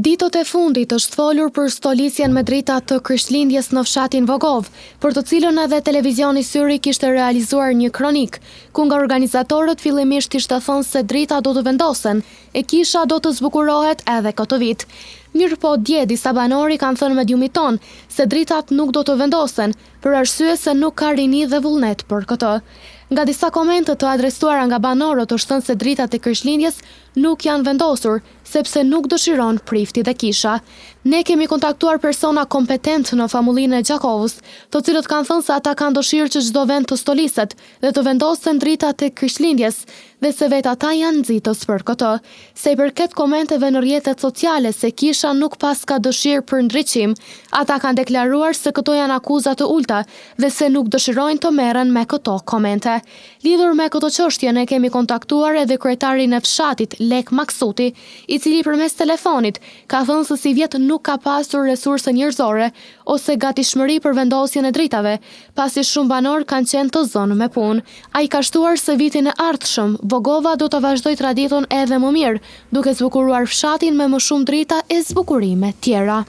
Ditët e fundit është folur për stolisjen me drita të Krishtlindjes në fshatin Vogov, për të cilën edhe televizioni Syri kishte realizuar një kronik, ku nga organizatorët fillimisht ishte thënë se drita do të vendosen, e kisha do të zbukurohet edhe këtë vit. Mirë po dje disa banori kanë thënë mediumit ton se dritat nuk do të vendosen, për arsye se nuk ka rini dhe vullnet për këtë. Nga disa komente të adresuara nga banorët është thënë se dritat e Krishtlindjes nuk janë vendosur, sepse nuk dëshiron prifti dhe kisha. Ne kemi kontaktuar persona kompetent në famullinë e Gjakovës, të cilët kanë thënë se ata kanë dëshirë që çdo vend të stoliset dhe të vendosen dritat e Krishtlindjes, dhe se vetë ata janë nxitës për këtë. Se i përket komenteve në rrjetet sociale se kisha nuk pas ka dëshirë për ndriçim, ata kanë deklaruar se këto janë akuza të ulta dhe se nuk dëshirojnë të merren me këto komente. Lidhur me këtë çështje ne kemi kontaktuar edhe kryetarin e fshatit Lek Maksuti, i cili përmes telefonit ka thënë se si vjet nuk ka pasur resurse njerëzore ose gatishmëri për vendosjen e dritave, pasi shumë banor kanë qenë të zënë me punë. Ai ka shtuar se vitin e ardhshëm Vogova do të vazhdojë traditën edhe më mirë, duke zbukuruar fshatin me më shumë drita e zbukurime tjera.